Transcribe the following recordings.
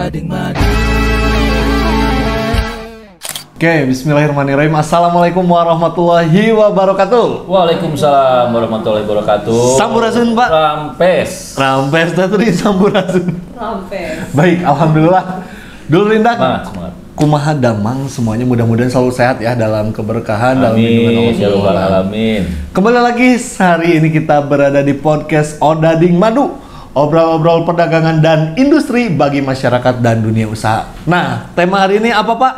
Odading Madu. Oke, bismillahirrahmanirrahim. Assalamualaikum warahmatullahi wabarakatuh. Waalaikumsalam warahmatullahi wabarakatuh. Sampurasun, Pak. Rampes tadi sampurasun. Rampes. Baik, alhamdulillah. Dulu Rindak. Semangat. Kumaha damang semuanya, mudah-mudahan selalu sehat ya dalam keberkahan, dalam lindungan Amin, ya Rabbal Alamin. Kembali lagi, hari ini kita berada di podcast Odading Madu, obrol-obrol perdagangan dan industri bagi masyarakat dan dunia usaha. Nah, tema hari ini apa, Pak?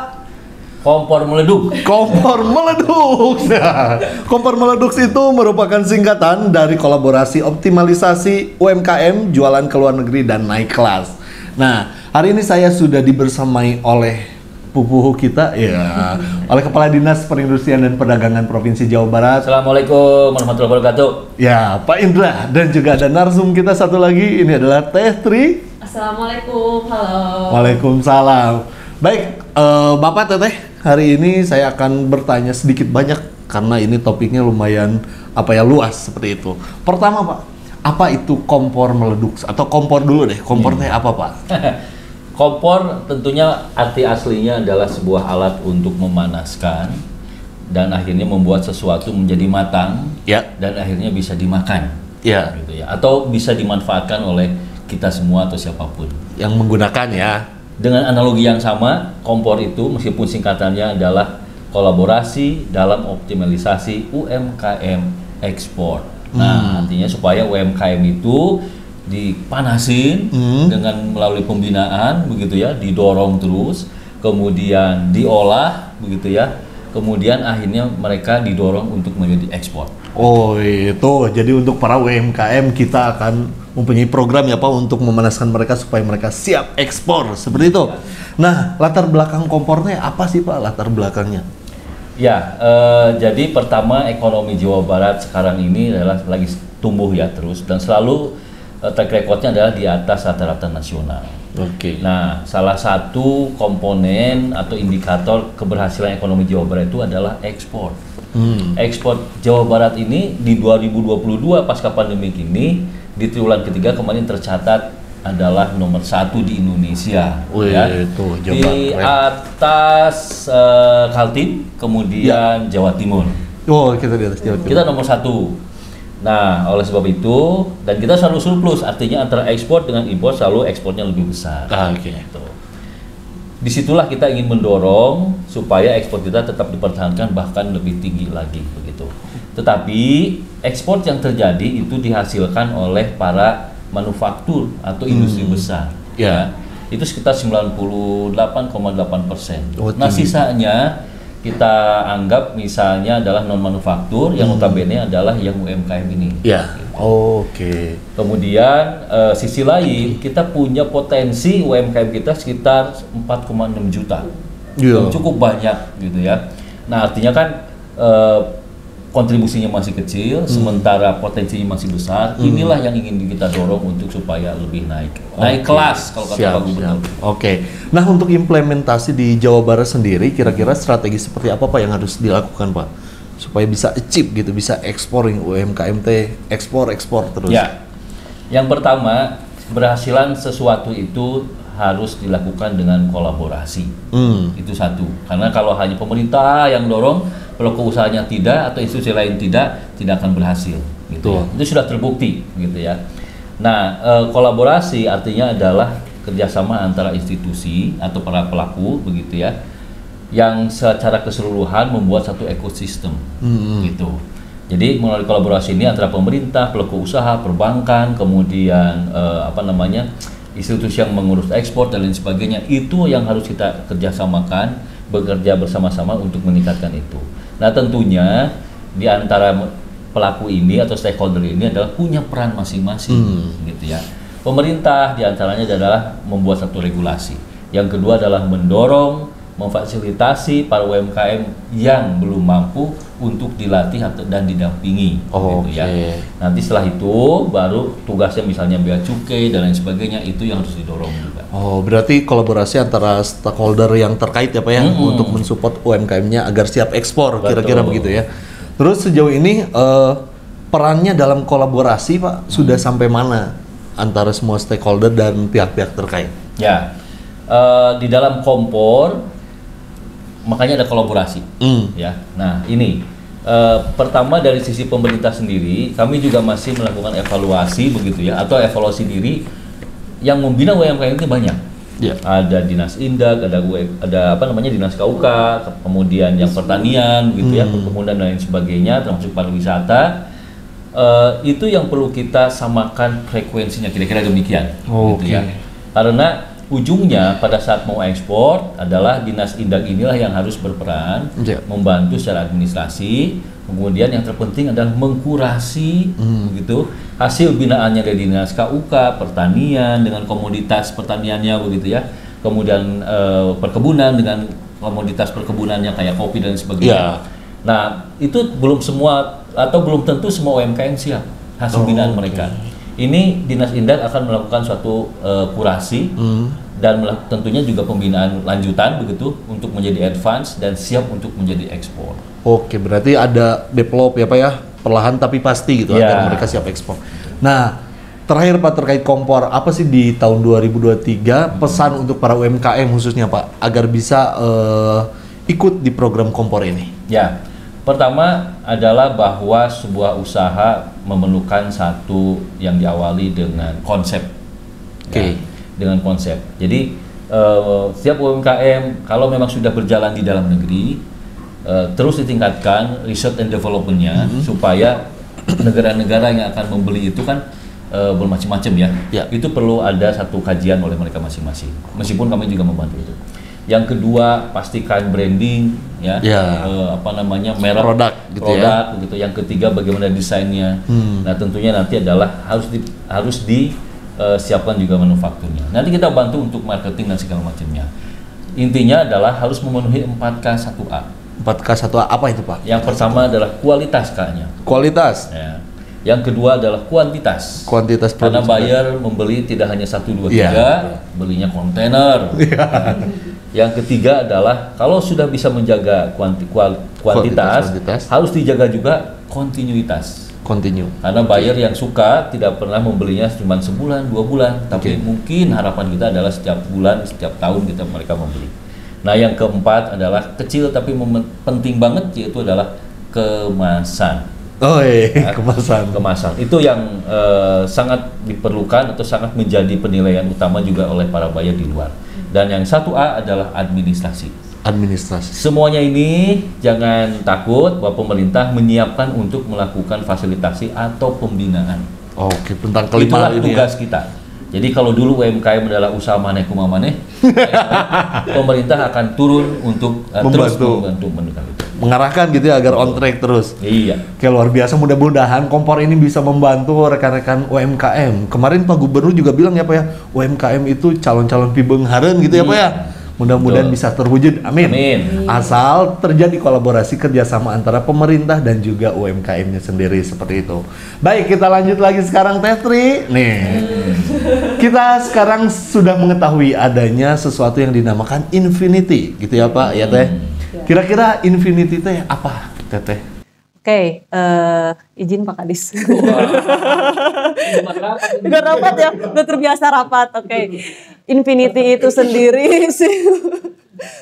Kompor meleduk. Kompor meleduk. Nah, kompor meleduk itu merupakan singkatan dari kolaborasi optimalisasi UMKM, jualan ke luar negeri dan naik kelas. Nah, hari ini saya sudah dibersamai oleh pupuhu kita, ya, oleh Kepala Dinas Perindustrian dan Perdagangan Provinsi Jawa Barat. Assalamualaikum warahmatullahi wabarakatuh. Ya, Pak Indra, dan juga ada narsum kita satu lagi, ini adalah Teh Tri. Assalamualaikum, halo. Waalaikumsalam. Baik, Bapak Teteh, hari ini saya akan bertanya sedikit banyak karena ini topiknya lumayan luas seperti itu. Pertama, Pak, apa itu kompor meleduk? Atau kompor dulu deh, kompornya apa, Pak? Kompor tentunya arti aslinya adalah sebuah alat untuk memanaskan dan akhirnya membuat sesuatu menjadi matang, ya, dan akhirnya bisa dimakan, ya, gitu ya, atau bisa dimanfaatkan oleh kita semua atau siapapun yang menggunakan, ya. Dengan analogi yang sama, kompor itu meskipun singkatannya adalah kolaborasi dalam optimalisasi UMKM ekspor. Nah, artinya supaya UMKM itu dipanasin dengan melalui pembinaan, begitu ya, didorong terus, kemudian diolah, begitu ya, kemudian akhirnya mereka didorong untuk menjadi ekspor. Oh, itu jadi untuk para UMKM kita akan mempunyai program ya, Pak, untuk memanaskan mereka supaya mereka siap ekspor seperti itu. Nah, latar belakang kompornya apa sih, Pak, latar belakangnya? Ya, jadi pertama ekonomi Jawa Barat sekarang ini adalah lagi tumbuh ya terus, dan selalu track recordnya adalah di atas rata-rata nasional. Oke. Nah, salah satu komponen atau indikator keberhasilan ekonomi Jawa Barat itu adalah ekspor. Ekspor Jawa Barat ini di 2022 pasca pandemi ini di triwulan ketiga kemarin tercatat adalah nomor 1 di Indonesia. Wih, ya. itu Di atas Kaltim, kemudian Jawa Timur. Oh, kita di atas Jawa Timur. Kita nomor 1. Nah, oleh sebab itu, dan kita selalu surplus, artinya antara ekspor dengan impor selalu ekspornya lebih besar. Oke. Gitu. Disitulah kita ingin mendorong supaya ekspor kita tetap dipertahankan bahkan lebih tinggi lagi begitu. Tetapi ekspor yang terjadi itu dihasilkan oleh para manufaktur atau industri besar. Ya. Itu sekitar 98,8%. Oh, Nah, tinggi. sisanya kita anggap misalnya adalah non manufaktur yang notabene adalah yang UMKM ini. Ya. Oke. Kemudian sisi lain kita punya potensi UMKM kita sekitar 4,6 juta. Iya. Cukup banyak gitu ya. Nah, artinya kan kontribusinya masih kecil, sementara potensinya masih besar. Inilah yang ingin kita dorong untuk supaya lebih naik kelas kalau kata Pak Gubernur. Oke. Nah, untuk implementasi di Jawa Barat sendiri, kira-kira strategi seperti apa, Pak, yang harus dilakukan, Pak, supaya bisa achieve gitu, bisa eksporing UMKM ekspor terus? Ya. Yang pertama, keberhasilan sesuatu itu harus dilakukan dengan kolaborasi. Itu satu. Karena kalau hanya pemerintah yang dorong, pelaku usahanya tidak atau institusi lain tidak akan berhasil. Gitu ya. Itu sudah terbukti, gitu ya. Nah, kolaborasi artinya adalah kerjasama antara institusi atau para pelaku, begitu ya, yang secara keseluruhan membuat satu ekosistem, gitu. Jadi melalui kolaborasi ini antara pemerintah, pelaku usaha, perbankan, kemudian institusi yang mengurus ekspor dan lain sebagainya, itu yang harus kita kerjasamakan, bekerja bersama-sama untuk meningkatkan itu. Nah, tentunya di antara pelaku ini atau stakeholder ini adalah punya peran masing-masing, gitu ya. Pemerintah diantaranya adalah membuat satu regulasi. Yang kedua adalah mendorong, memfasilitasi para UMKM yang belum mampu untuk dilatih dan didampingi, gitu ya. Nanti setelah itu baru tugasnya misalnya bea cukai dan lain sebagainya, itu yang harus didorong juga. Oh, berarti kolaborasi antara stakeholder yang terkait ya, Pak, ya, untuk mensupport UMKM-nya agar siap ekspor, kira-kira begitu ya. Terus sejauh ini perannya dalam kolaborasi, Pak, sudah sampai mana antara semua stakeholder dan pihak-pihak terkait? Ya, di dalam kompor makanya ada kolaborasi, ya. Nah ini pertama dari sisi pemerintah sendiri, kami juga masih melakukan evaluasi begitu ya, atau evaluasi diri yang membina UMKM itu banyak. Yeah. Ada dinas indak, ada dinas KUK, kemudian yang pertanian gitu ya, perkebunan dan lain sebagainya, termasuk pariwisata. Itu yang perlu kita samakan frekuensinya, kira-kira demikian. Gitu ya. Karena ujungnya pada saat mau ekspor adalah dinas indak inilah yang harus berperan membantu secara administrasi. Kemudian yang terpenting adalah mengkurasi begitu hasil binaannya dari dinas KUK, pertanian dengan komoditas pertaniannya begitu ya. Kemudian perkebunan dengan komoditas perkebunannya kayak kopi dan sebagainya. Nah, itu belum semua atau belum tentu semua UMKM siap hasil binaan mereka. Ini dinas indak akan melakukan suatu kurasi dan tentunya juga pembinaan lanjutan begitu untuk menjadi advance dan siap untuk menjadi ekspor. Oke, berarti ada develop ya Pak ya, perlahan tapi pasti gitu agar mereka siap ekspor. Nah, terakhir Pak terkait kompor, apa sih di tahun 2023 pesan untuk para UMKM khususnya Pak agar bisa ikut di program kompor ini? Ya, pertama adalah bahwa sebuah usaha memerlukan satu yang diawali dengan konsep. Ya, dengan konsep. Jadi setiap UMKM kalau memang sudah berjalan di dalam negeri terus ditingkatkan research and development-nya supaya negara-negara yang akan membeli itu kan bermacam-macam ya. Itu perlu ada satu kajian oleh mereka masing-masing. Meskipun kami juga membantu itu. Yang kedua pastikan branding ya, merek produk gitu. Yang ketiga bagaimana desainnya. Nah tentunya nanti adalah harus disiapkan juga manufakturnya. Nanti kita bantu untuk marketing dan segala macamnya. Intinya adalah harus memenuhi 4K1A. 4K1A apa itu Pak? Yang pertama adalah kualitas K-nya. Kualitas. Ya. Yang kedua adalah kuantitas. Kuantitas karena buyer membeli tidak hanya 1, 2, 3, belinya kontainer. Yang ketiga adalah kalau sudah bisa menjaga kuantitas, harus dijaga juga kontinuitas. Karena buyer yang suka tidak pernah membelinya cuma sebulan, 2 bulan, tapi mungkin harapan kita adalah setiap bulan, setiap tahun mereka membeli. Nah, yang keempat adalah kecil tapi penting banget, yaitu adalah kemasan. Kemasan. Itu yang sangat diperlukan atau sangat menjadi penilaian utama juga oleh para buyer di luar. Dan yang 1A adalah administrasi. Semuanya ini jangan takut bahwa pemerintah menyiapkan untuk melakukan fasilitasi atau pembinaan. Oke, tentang kelima ini tugas kita. Jadi kalau dulu UMKM adalah usaha maneh kumah maneh, pemerintah akan turun untuk terus membantu mengarahkan gitu ya agar on track terus. Iya. Oke, luar biasa, mudah-mudahan kompor ini bisa membantu rekan-rekan UMKM. Kemarin Pak Gubernur juga bilang ya Pak ya, UMKM itu calon-calon pibeunghareun gitu ya Pak ya. Mudah-mudahan bisa terwujud, amin. Asal terjadi kolaborasi kerjasama antara pemerintah dan juga UMKM-nya sendiri seperti itu. Baik, kita lanjut lagi sekarang Teh Tri. Nih, kita sekarang sudah mengetahui adanya sesuatu yang dinamakan Infinity, gitu ya Pak, ya Teh. Kira-kira Infinity Teh apa, Teteh? Oke, izin Pak Kadis. Udah rapat ya, udah terbiasa rapat. Oke. Infinity itu sendiri sih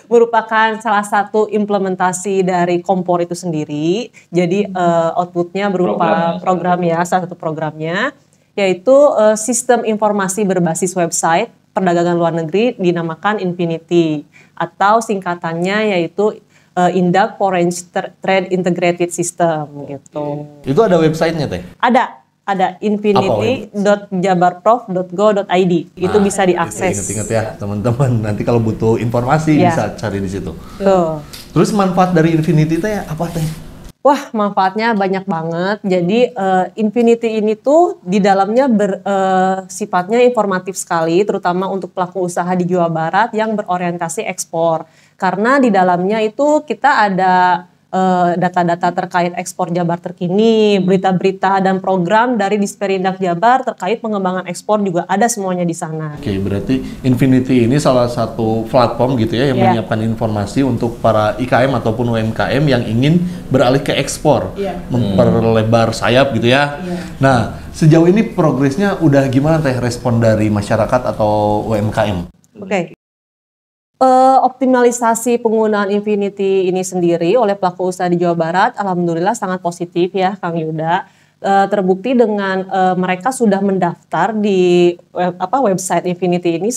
merupakan salah satu implementasi dari kompor itu sendiri. Jadi outputnya berupa program ya, salah satu programnya yaitu sistem informasi berbasis website perdagangan luar negeri dinamakan Infinity atau singkatannya yaitu Indak Foreign Trade Integrated System gitu. Itu ada websitenya Teh? Ada infinity.jabarprof.go.id. Itu bisa diakses. Ingat-ingat ya teman-teman. Nanti kalau butuh informasi bisa cari di situ. Terus manfaat dari Infinity Teh apa Teh? Wah, manfaatnya banyak banget. Jadi Infinity ini tuh di dalamnya sifatnya informatif sekali, terutama untuk pelaku usaha di Jawa Barat yang berorientasi ekspor. Karena di dalamnya itu kita ada data-data terkait ekspor Jabar terkini, berita-berita dan program dari Disperindak Jabar terkait pengembangan ekspor juga ada semuanya di sana. Oke, berarti Infinity ini salah satu platform gitu ya yang menyiapkan informasi untuk para IKM ataupun UMKM yang ingin beralih ke ekspor, memperlebar sayap gitu ya. Nah, sejauh ini progresnya udah gimana Teh respon dari masyarakat atau UMKM? Oke. Optimalisasi penggunaan Infinity ini sendiri oleh pelaku usaha di Jawa Barat, alhamdulillah sangat positif ya, Kang Yuda. Terbukti dengan mereka sudah mendaftar di website Infinity ini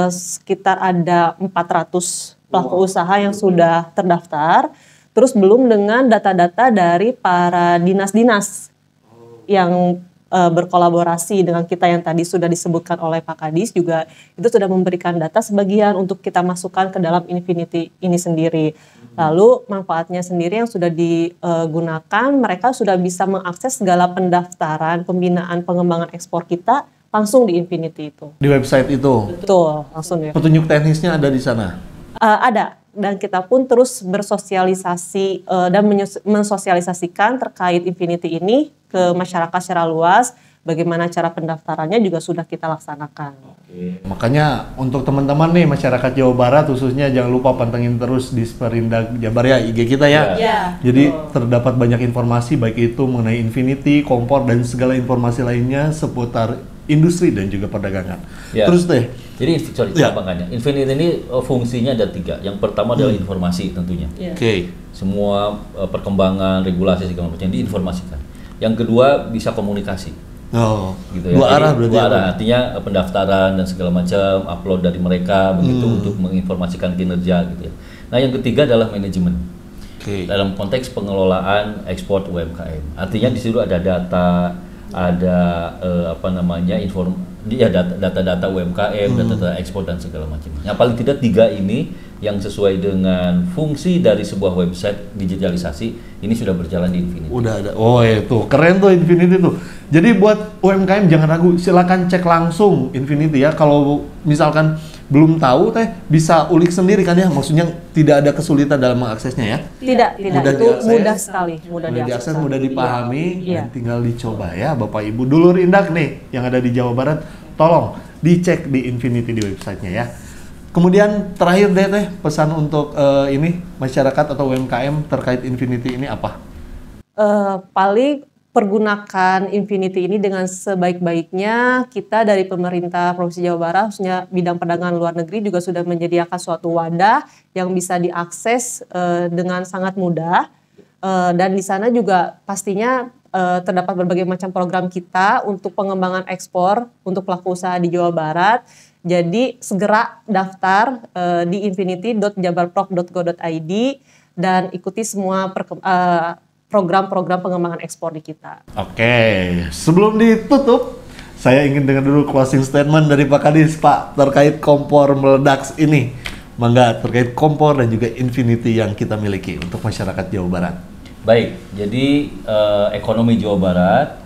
sekitar ada 400 pelaku usaha yang sudah terdaftar. Terus belum dengan data-data dari para dinas-dinas yang berkolaborasi dengan kita yang tadi sudah disebutkan oleh Pak Kadis juga itu sudah memberikan data sebagian untuk kita masukkan ke dalam Infinity ini sendiri. Lalu manfaatnya sendiri yang sudah digunakan, mereka sudah bisa mengakses segala pendaftaran, pembinaan, pengembangan ekspor kita langsung di Infinity itu. Di website itu? Betul, langsung ya. Petunjuk teknisnya ada di sana? Ada. Dan kita pun terus bersosialisasi dan mensosialisasikan terkait Infinity ini ke masyarakat secara luas. Bagaimana cara pendaftarannya juga sudah kita laksanakan. Oke. Makanya untuk teman-teman nih masyarakat Jawa Barat khususnya jangan lupa pantengin terus di Sperindag Jabar ya, IG kita ya. Jadi terdapat banyak informasi baik itu mengenai Infinity, kompor dan segala informasi lainnya seputar industri dan juga perdagangan. Terus deh. Jadi makanya Infinity ini fungsinya ada 3. Yang pertama adalah informasi tentunya. Semua perkembangan regulasi segala macam diinformasikan. Yang kedua bisa komunikasi. Gitu ya. Dua arah berarti. Dua arah, artinya pendaftaran dan segala macam, upload dari mereka begitu untuk menginformasikan kinerja gitu ya. Nah, yang ketiga adalah manajemen. Dalam konteks pengelolaan ekspor UMKM. Artinya di situ ada data, ada data-data UMKM, data-data ekspor dan segala macam. Yang paling tidak 3 ini yang sesuai dengan fungsi dari sebuah website digitalisasi ini sudah berjalan di Infinity. Udah ada. Oh itu keren tuh Infinity tuh. Jadi buat UMKM jangan ragu, silakan cek langsung Infinity ya. Kalau misalkan belum tahu bisa ulik sendiri kan ya. Maksudnya tidak ada kesulitan dalam mengaksesnya ya. Tidak. Mudah itu diakses, mudah sekali, mudah diakses, mudah dipahami dan Iya. tinggal dicoba ya Bapak Ibu dulur Indak nih yang ada di Jawa Barat, tolong dicek di Infinity di websitenya ya. Kemudian terakhir deh pesan untuk ini masyarakat atau UMKM terkait Infinity ini apa? Paling pergunakan Infinity ini dengan sebaik-baiknya. Kita dari pemerintah Provinsi Jawa Barat, khususnya bidang perdagangan luar negeri juga sudah menyediakan suatu wadah yang bisa diakses dengan sangat mudah. Dan di sana juga pastinya terdapat berbagai macam program kita untuk pengembangan ekspor untuk pelaku usaha di Jawa Barat. Jadi segera daftar di infinity.jabarprov.go.id dan ikuti semua program-program pengembangan ekspor di kita. Oke, sebelum ditutup, saya ingin dengar dulu closing statement dari Pak Kadis, Pak, terkait kompor meledak ini. Mangga, terkait kompor dan juga Infinity yang kita miliki untuk masyarakat Jawa Barat. Baik, jadi ekonomi Jawa Barat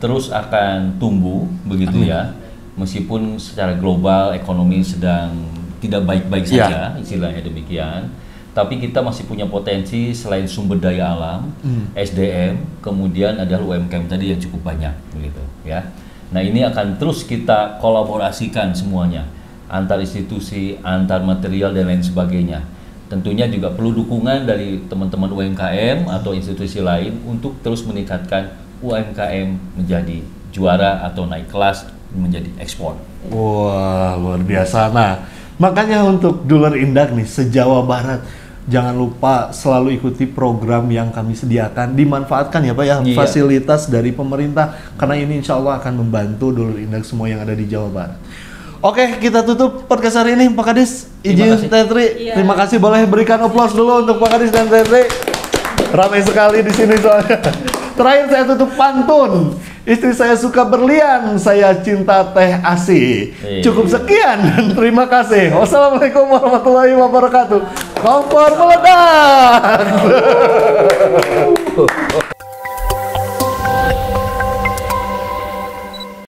terus akan tumbuh, begitu ya. Meskipun secara global ekonomi sedang tidak baik-baik saja, istilahnya demikian. Tapi kita masih punya potensi selain sumber daya alam, SDM, kemudian adalah UMKM tadi yang cukup banyak, begitu ya. Nah ini akan terus kita kolaborasikan semuanya, antar institusi, antar material dan lain sebagainya. Tentunya juga perlu dukungan dari teman-teman UMKM atau institusi lain untuk terus meningkatkan UMKM menjadi juara atau naik kelas menjadi ekspor. Wah, luar biasa. Nah, makanya untuk dulur Indak nih se-Jawa Barat, jangan lupa selalu ikuti program yang kami sediakan, dimanfaatkan ya Pak ya, fasilitas dari pemerintah, karena ini insya Allah akan membantu dulur Indak semua yang ada di Jawa Barat. Oke, kita tutup podcast hari ini, Pak Kadis. Izin Tetri, terima kasih, boleh berikan aplaus dulu untuk Pak Kadis dan Tetri. Ramai sekali di sini soalnya. Terakhir saya tutup pantun. Istri saya suka berlian, saya cinta teh asi. Cukup sekian dan terima kasih. Wassalamualaikum warahmatullahi wabarakatuh. Kompor meledak.